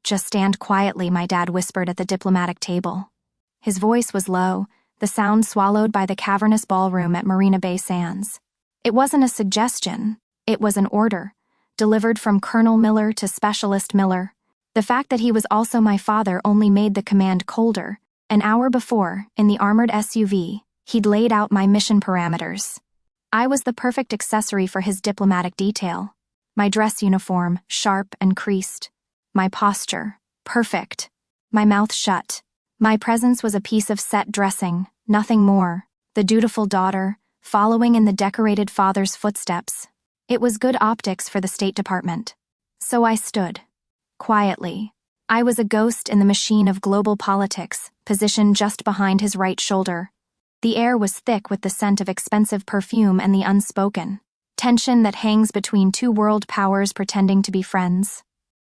"Just stand quietly," my dad whispered at the diplomatic table. His voice was low, the sound swallowed by the cavernous ballroom at Marina Bay Sands. It wasn't a suggestion, it was an order, delivered from Colonel Miller to Specialist Miller. The fact that he was also my father only made the command colder. An hour before, in the armored SUV, he'd laid out my mission parameters. I was the perfect accessory for his diplomatic detail. My dress uniform, sharp and creased. My posture, perfect. My mouth shut. My presence was a piece of set dressing, nothing more. The dutiful daughter, following in the decorated father's footsteps. It was good optics for the State Department. So I stood. Quietly. I was a ghost in the machine of global politics, positioned just behind his right shoulder. The air was thick with the scent of expensive perfume and the unspoken tension that hangs between two world powers pretending to be friends.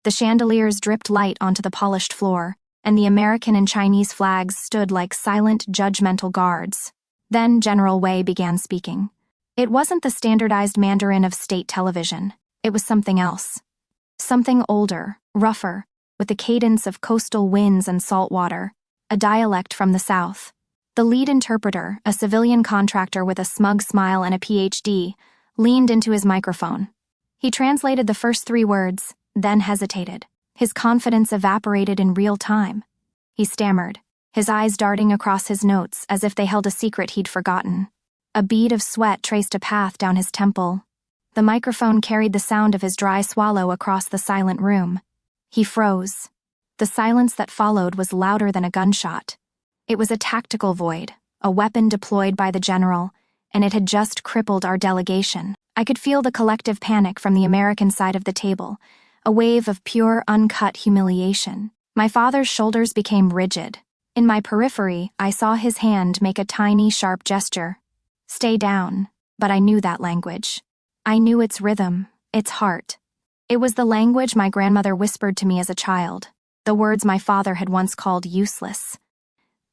The chandeliers dripped light onto the polished floor, and the American and Chinese flags stood like silent, judgmental guards. Then General Wei began speaking. It wasn't the standardized Mandarin of state television. It was something else. Something older, rougher, with the cadence of coastal winds and salt water, a dialect from the south. The lead interpreter, a civilian contractor with a smug smile and a PhD, leaned into his microphone. He translated the first 3 words, then hesitated. His confidence evaporated in real time. He stammered, his eyes darting across his notes as if they held a secret he'd forgotten. A bead of sweat traced a path down his temple. The microphone carried the sound of his dry swallow across the silent room. He froze. The silence that followed was louder than a gunshot. It was a tactical void, a weapon deployed by the general, and it had just crippled our delegation. I could feel the collective panic from the American side of the table, a wave of pure, uncut humiliation. My father's shoulders became rigid. In my periphery, I saw his hand make a tiny, sharp gesture. Stay down, but I knew that language. I knew its rhythm, its heart. It was the language my grandmother whispered to me as a child, the words my father had once called useless.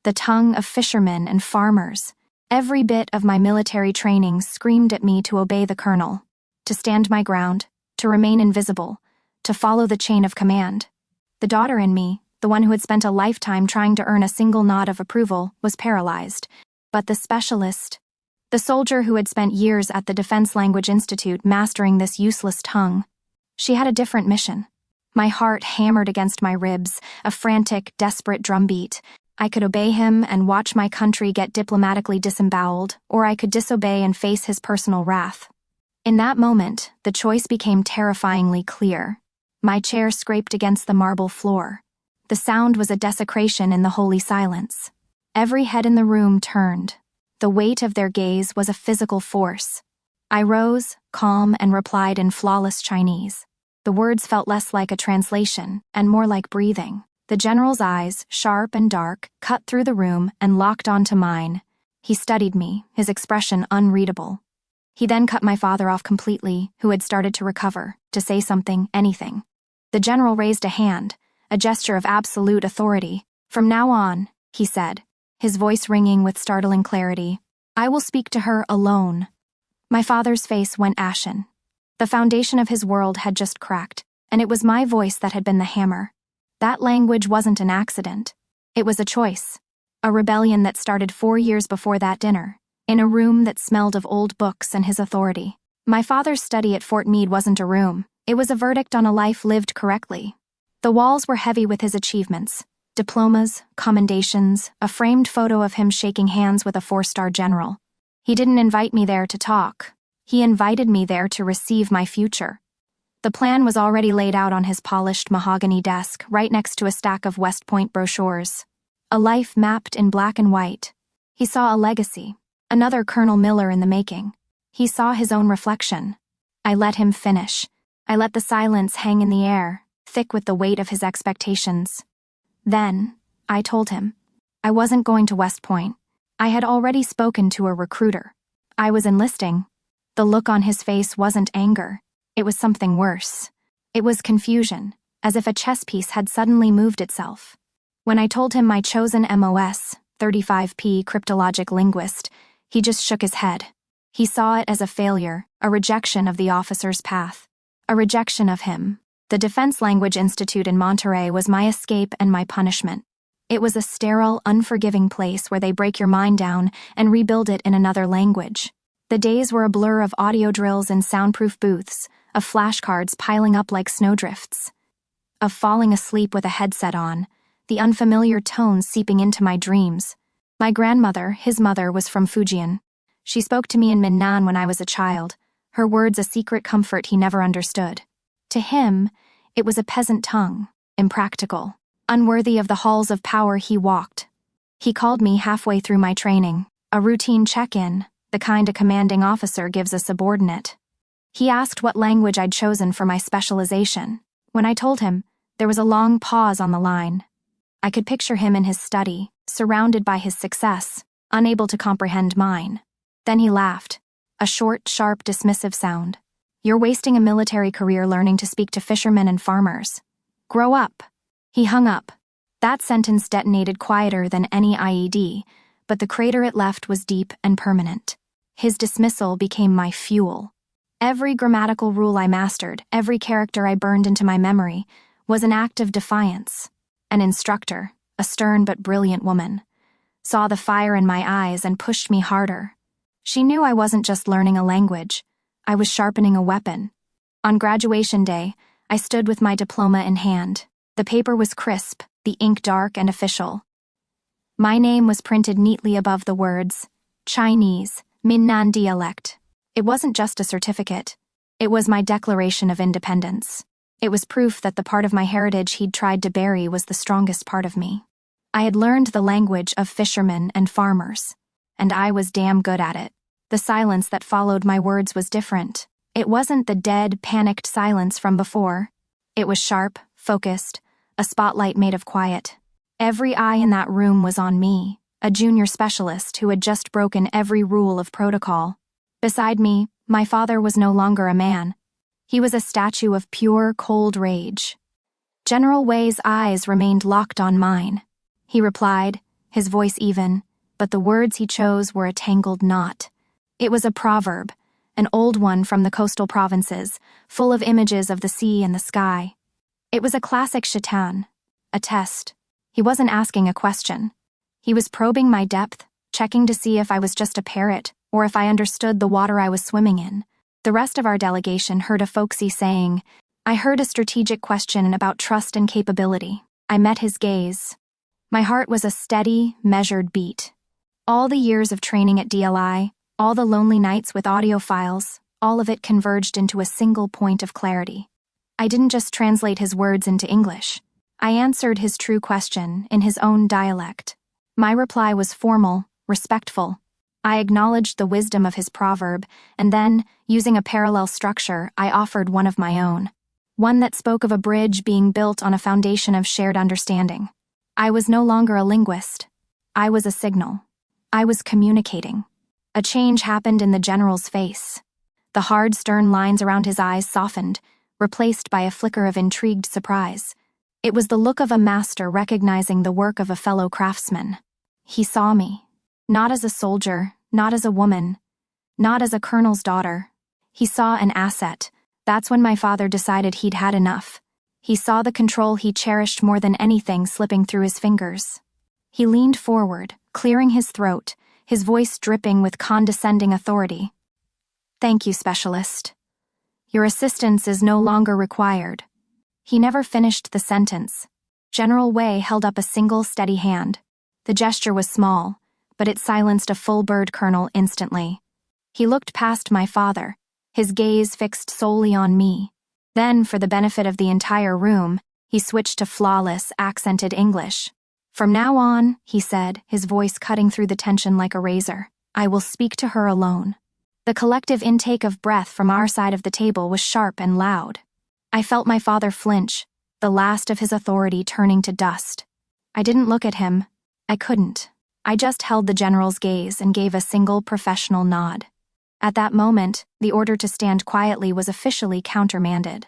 The tongue of fishermen and farmers. Every bit of my military training screamed at me to obey the colonel, to stand my ground, to remain invisible, to follow the chain of command. The daughter in me, the one who had spent a lifetime trying to earn a single nod of approval, was paralyzed. But the specialist, the soldier who had spent years at the Defense Language Institute mastering this useless tongue, she had a different mission. My heart hammered against my ribs, a frantic, desperate drumbeat. I could obey him and watch my country get diplomatically disemboweled, or I could disobey and face his personal wrath. In that moment, the choice became terrifyingly clear. My chair scraped against the marble floor. The sound was a desecration in the holy silence. Every head in the room turned. The weight of their gaze was a physical force. I rose, calm, and replied in flawless Chinese. The words felt less like a translation and more like breathing. The general's eyes, sharp and dark, cut through the room and locked onto mine. He studied me, his expression unreadable. He then cut my father off completely, who had started to recover, to say something, anything. The general raised a hand, a gesture of absolute authority. "From now on," he said, his voice ringing with startling clarity, "I will speak to her alone." My father's face went ashen. The foundation of his world had just cracked, and it was my voice that had been the hammer. That language wasn't an accident. It was a choice. A rebellion that started 4 years before that dinner, in a room that smelled of old books and his authority. My father's study at Fort Meade wasn't a room. It was a verdict on a life lived correctly. The walls were heavy with his achievements. Diplomas, commendations, a framed photo of him shaking hands with a 4-star general. He didn't invite me there to talk. He invited me there to receive my future. The plan was already laid out on his polished mahogany desk, right next to a stack of West Point brochures. A life mapped in black and white. He saw a legacy, another Colonel Miller in the making. He saw his own reflection. I let him finish. I let the silence hang in the air, thick with the weight of his expectations. Then, I told him, I wasn't going to West Point. I had already spoken to a recruiter. I was enlisting. The look on his face wasn't anger. It was something worse. It was confusion, as if a chess piece had suddenly moved itself. When I told him my chosen MOS, 35P cryptologic linguist, he just shook his head. He saw it as a failure, a rejection of the officer's path, a rejection of him, The Defense Language Institute in Monterey was my escape and my punishment. It was a sterile, unforgiving place where they break your mind down and rebuild it in another language. The days were a blur of audio drills in soundproof booths, of flashcards piling up like snowdrifts, of falling asleep with a headset on, the unfamiliar tones seeping into my dreams. My grandmother, his mother, was from Fujian. She spoke to me in Minnan when I was a child, her words a secret comfort he never understood. To him, it was a peasant tongue, impractical, unworthy of the halls of power he walked. He called me halfway through my training, a routine check-in, the kind a commanding officer gives a subordinate. He asked what language I'd chosen for my specialization. When I told him, there was a long pause on the line. I could picture him in his study, surrounded by his success, unable to comprehend mine. Then he laughed, a short, sharp, dismissive sound. You're wasting a military career learning to speak to fishermen and farmers. Grow up. He hung up. That sentence detonated quieter than any IED, but the crater it left was deep and permanent. His dismissal became my fuel. Every grammatical rule I mastered, every character I burned into my memory, was an act of defiance. An instructor, a stern but brilliant woman, saw the fire in my eyes and pushed me harder. She knew I wasn't just learning a language. I was sharpening a weapon. On graduation day, I stood with my diploma in hand. The paper was crisp, the ink dark and official. My name was printed neatly above the words, Chinese, Minnan dialect. It wasn't just a certificate. It was my declaration of independence. It was proof that the part of my heritage he'd tried to bury was the strongest part of me. I had learned the language of fishermen and farmers, and I was damn good at it. The silence that followed my words was different. It wasn't the dead, panicked silence from before. It was sharp, focused, a spotlight made of quiet. Every eye in that room was on me, a junior specialist who had just broken every rule of protocol. Beside me, my father was no longer a man. He was a statue of pure, cold rage. General Wei's eyes remained locked on mine. He replied, his voice even, but the words he chose were a tangled knot. It was a proverb, an old one from the coastal provinces, full of images of the sea and the sky. It was a classic shatter, a test. He wasn't asking a question. He was probing my depth, checking to see if I was just a parrot or if I understood the water I was swimming in. The rest of our delegation heard a folksy saying. I heard a strategic question about trust and capability. I met his gaze. My heart was a steady, measured beat. All the years of training at DLI, all the lonely nights with audio files, all of it converged into a single point of clarity. I didn't just translate his words into English. I answered his true question in his own dialect. My reply was formal, respectful. I acknowledged the wisdom of his proverb, and then, using a parallel structure, I offered one of my own. One that spoke of a bridge being built on a foundation of shared understanding. I was no longer a linguist. I was a signal. I was communicating. A change happened in the general's face. The hard, stern lines around his eyes softened, replaced by a flicker of intrigued surprise. It was the look of a master recognizing the work of a fellow craftsman. He saw me. Not as a soldier, not as a woman, not as a colonel's daughter. He saw an asset. That's when my father decided he'd had enough. He saw the control he cherished more than anything slipping through his fingers. He leaned forward, clearing his throat, his voice dripping with condescending authority. Thank you, specialist. Your assistance is no longer required. He never finished the sentence. General Wei held up a single steady hand. The gesture was small, but it silenced a full bird colonel instantly. He looked past my father, his gaze fixed solely on me. Then, for the benefit of the entire room, he switched to flawless, accented English. From now on, he said, his voice cutting through the tension like a razor, I will speak to her alone. The collective intake of breath from our side of the table was sharp and loud. I felt my father flinch, the last of his authority turning to dust. I didn't look at him. I couldn't. I just held the general's gaze and gave a single professional nod. At that moment, the order to stand quietly was officially countermanded.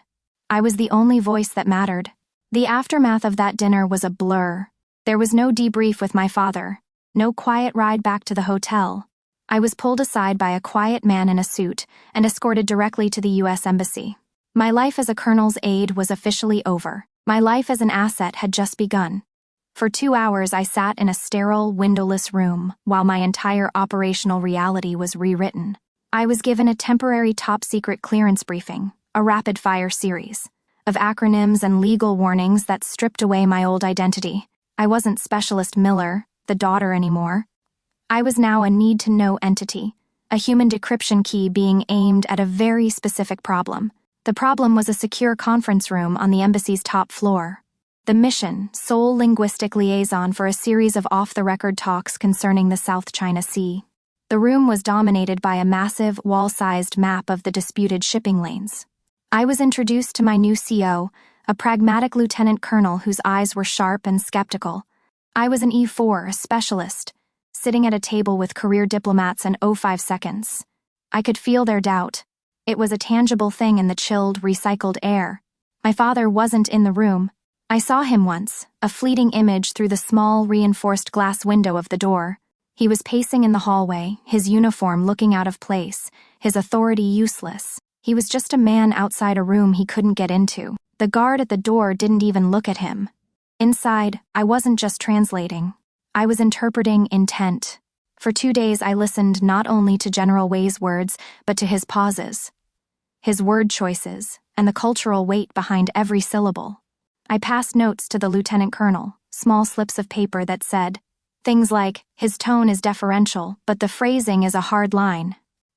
I was the only voice that mattered. The aftermath of that dinner was a blur. There was no debrief with my father, no quiet ride back to the hotel. I was pulled aside by a quiet man in a suit and escorted directly to the U.S. Embassy. My life as a colonel's aide was officially over. My life as an asset had just begun. For 2 hours I sat in a sterile, windowless room while my entire operational reality was rewritten. I was given a temporary top-secret clearance briefing, a rapid-fire series of acronyms and legal warnings that stripped away my old identity. I wasn't Specialist Miller, the daughter anymore. I was now a need-to-know entity, a human decryption key being aimed at a very specific problem. The problem was a secure conference room on the embassy's top floor. The mission, sole linguistic liaison for a series of off-the-record talks concerning the South China Sea. The room was dominated by a massive, wall-sized map of the disputed shipping lanes. I was introduced to my new CO, a pragmatic lieutenant colonel whose eyes were sharp and skeptical. I was an E4, a specialist, sitting at a table with career diplomats in 05 seconds. I could feel their doubt. It was a tangible thing in the chilled, recycled air. My father wasn't in the room. I saw him once, a fleeting image through the small, reinforced glass window of the door. He was pacing in the hallway, his uniform looking out of place, his authority useless. He was just a man outside a room he couldn't get into. The guard at the door didn't even look at him. Inside, I wasn't just translating. I was interpreting intent. For 2 days I listened not only to General Wei's words, but to his pauses, his word choices, and the cultural weight behind every syllable. I passed notes to the lieutenant colonel, small slips of paper that said, things like, his tone is deferential, but the phrasing is a hard line.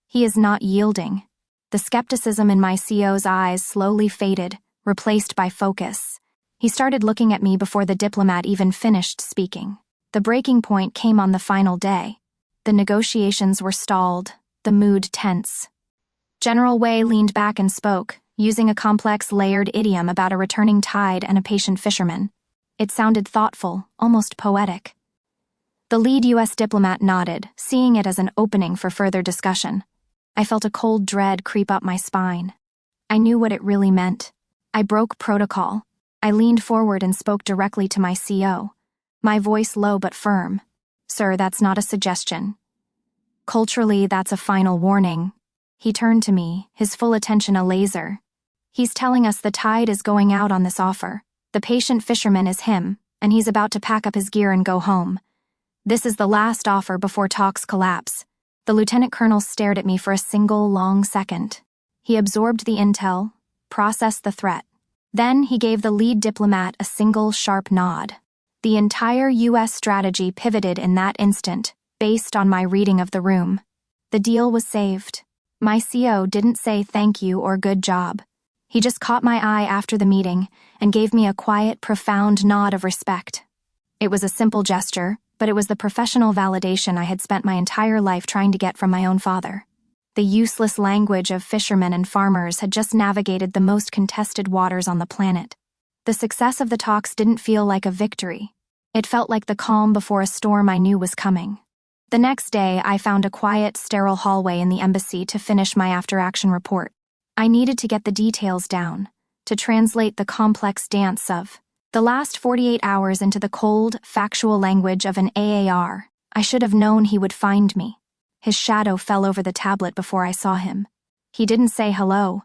He is not yielding. The skepticism in my CO's eyes slowly faded, replaced by focus. He started looking at me before the diplomat even finished speaking. The breaking point came on the final day. The negotiations were stalled, the mood tense. General Wei leaned back and spoke, using a complex, layered idiom about a returning tide and a patient fisherman. It sounded thoughtful, almost poetic. The lead U.S. diplomat nodded, seeing it as an opening for further discussion. I felt a cold dread creep up my spine. I knew what it really meant. I broke protocol. I leaned forward and spoke directly to my CO, my voice low but firm. Sir, that's not a suggestion. Culturally, that's a final warning. He turned to me, his full attention a laser. He's telling us the tide is going out on this offer. The patient fisherman is him, and he's about to pack up his gear and go home. This is the last offer before talks collapse. The lieutenant colonel stared at me for a single long second. He absorbed the intel, processed the threat. Then he gave the lead diplomat a single sharp nod. The entire U.S. strategy pivoted in that instant, based on my reading of the room. The deal was saved. My CO didn't say thank you or good job. He just caught my eye after the meeting and gave me a quiet, profound nod of respect. It was a simple gesture, but it was the professional validation I had spent my entire life trying to get from my own father. The useless language of fishermen and farmers had just navigated the most contested waters on the planet. The success of the talks didn't feel like a victory. It felt like the calm before a storm I knew was coming. The next day, I found a quiet, sterile hallway in the embassy to finish my after-action report. I needed to get the details down, to translate the complex dance of the last 48 hours into the cold, factual language of an AAR. I should have known he would find me. His shadow fell over the tablet before I saw him. He didn't say hello.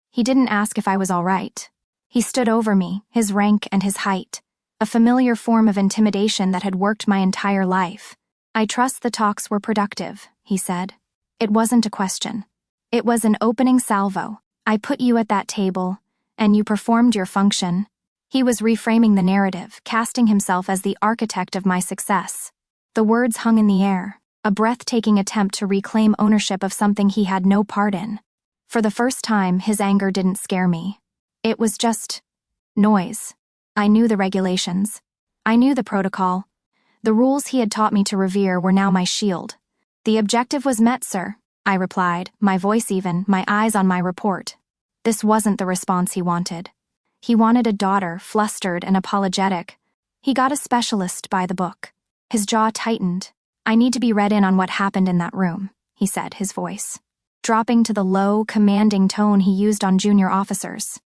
He didn't ask if I was all right. He stood over me, his rank and his height, a familiar form of intimidation that had worked my entire life. I trust the talks were productive, he said. It wasn't a question. It was an opening salvo. I put you at that table, and you performed your function. He was reframing the narrative, casting himself as the architect of my success. The words hung in the air, a breathtaking attempt to reclaim ownership of something he had no part in. For the first time, his anger didn't scare me. It was just noise. I knew the regulations. I knew the protocol. The rules he had taught me to revere were now my shield. The objective was met, sir, I replied, my voice even, my eyes on my report. This wasn't the response he wanted. He wanted a daughter, flustered and apologetic. He got a specialist by the book. His jaw tightened. I need to be read in on what happened in that room, he said, his voice dropping to the low, commanding tone he used on junior officers.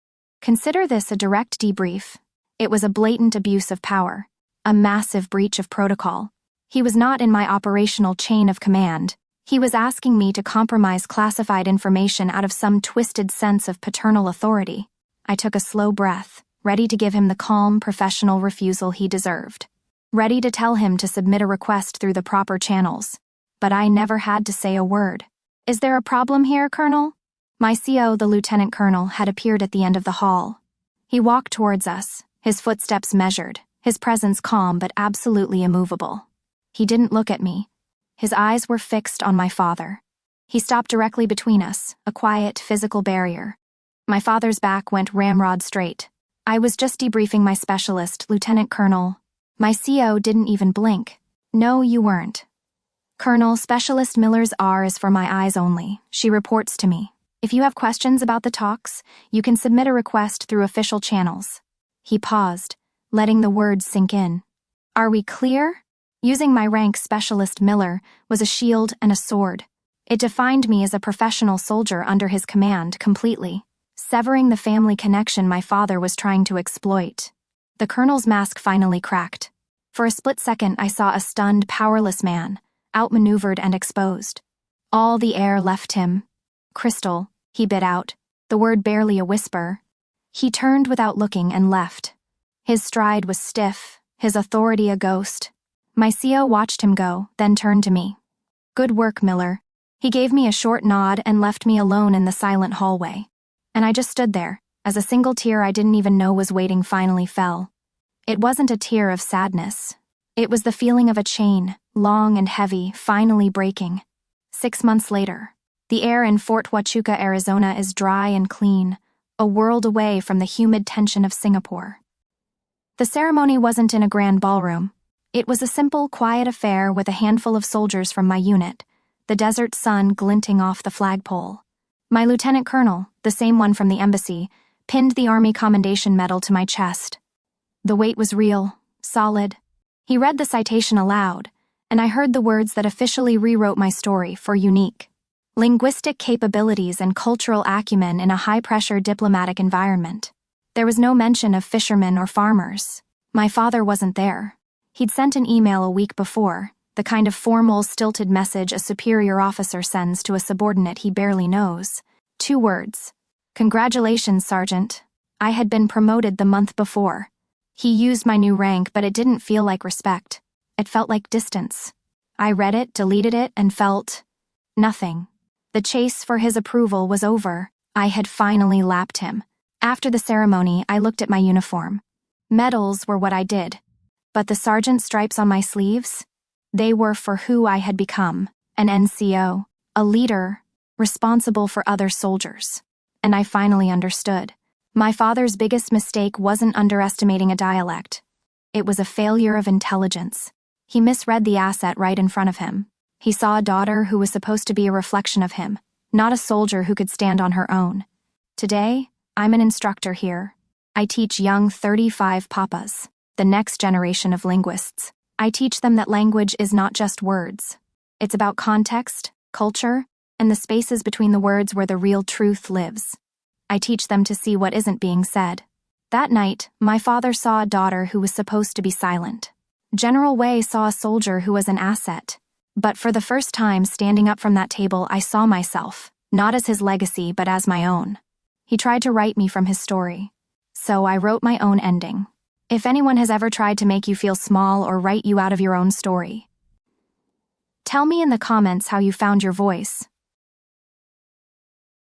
Consider this a direct debrief. It was a blatant abuse of power, a massive breach of protocol. He was not in my operational chain of command. He was asking me to compromise classified information out of some twisted sense of paternal authority. I took a slow breath, ready to give him the calm, professional refusal he deserved. Ready to tell him to submit a request through the proper channels. But I never had to say a word. "Is there a problem here, Colonel?" My CO, the lieutenant colonel, had appeared at the end of the hall. He walked towards us, his footsteps measured, his presence calm but absolutely immovable. He didn't look at me. His eyes were fixed on my father. He stopped directly between us, a quiet, physical barrier. My father's back went ramrod straight. "I was just debriefing my specialist, Lieutenant Colonel." My CO didn't even blink. "No, you weren't." "Colonel, Specialist Miller's R is for my eyes only. She reports to me. If you have questions about the talks, you can submit a request through official channels." He paused, letting the words sink in. "Are we clear?" Using my rank, Specialist Miller was a shield and a sword. It defined me as a professional soldier under his command completely, severing the family connection my father was trying to exploit. The colonel's mask finally cracked. For a split second, I saw a stunned, powerless man, outmaneuvered and exposed. All the air left him. "Crystal," he bit out, the word barely a whisper. He turned without looking and left. His stride was stiff, his authority a ghost. My CO watched him go, then turned to me. "Good work, Miller." He gave me a short nod and left me alone in the silent hallway. And I just stood there, as a single tear I didn't even know was waiting finally fell. It wasn't a tear of sadness. It was the feeling of a chain, long and heavy, finally breaking. 6 months later, the air in Fort Huachuca, Arizona is dry and clean, a world away from the humid tension of Singapore. The ceremony wasn't in a grand ballroom. It was a simple, quiet affair with a handful of soldiers from my unit, the desert sun glinting off the flagpole. My lieutenant colonel, the same one from the embassy, pinned the Army Commendation Medal to my chest. The weight was real, solid. He read the citation aloud, and I heard the words that officially rewrote my story for unique. Linguistic capabilities and cultural acumen in a high-pressure diplomatic environment. There was no mention of fishermen or farmers. My father wasn't there. He'd sent an email a week before, the kind of formal, stilted message a superior officer sends to a subordinate he barely knows. 2 words. "Congratulations, Sergeant. I had been promoted the month before." He used my new rank, but it didn't feel like respect. It felt like distance. I read it, deleted it, and felt nothing. The chase for his approval was over. I had finally lapped him. After the ceremony, I looked at my uniform. Medals were what I did. But the sergeant stripes on my sleeves? They were for who I had become, an NCO, a leader, responsible for other soldiers. And I finally understood. My father's biggest mistake wasn't underestimating a dialect. It was a failure of intelligence. He misread the asset right in front of him. He saw a daughter who was supposed to be a reflection of him, not a soldier who could stand on her own. Today, I'm an instructor here. I teach young 35 papas, the next generation of linguists. I teach them that language is not just words. It's about context, culture, and the spaces between the words where the real truth lives. I teach them to see what isn't being said. That night, my father saw a daughter who was supposed to be silent. General Wei saw a soldier who was an asset. But for the first time standing up from that table, I saw myself, not as his legacy, but as my own. He tried to write me from his story. So I wrote my own ending. If anyone has ever tried to make you feel small or write you out of your own story, tell me in the comments how you found your voice.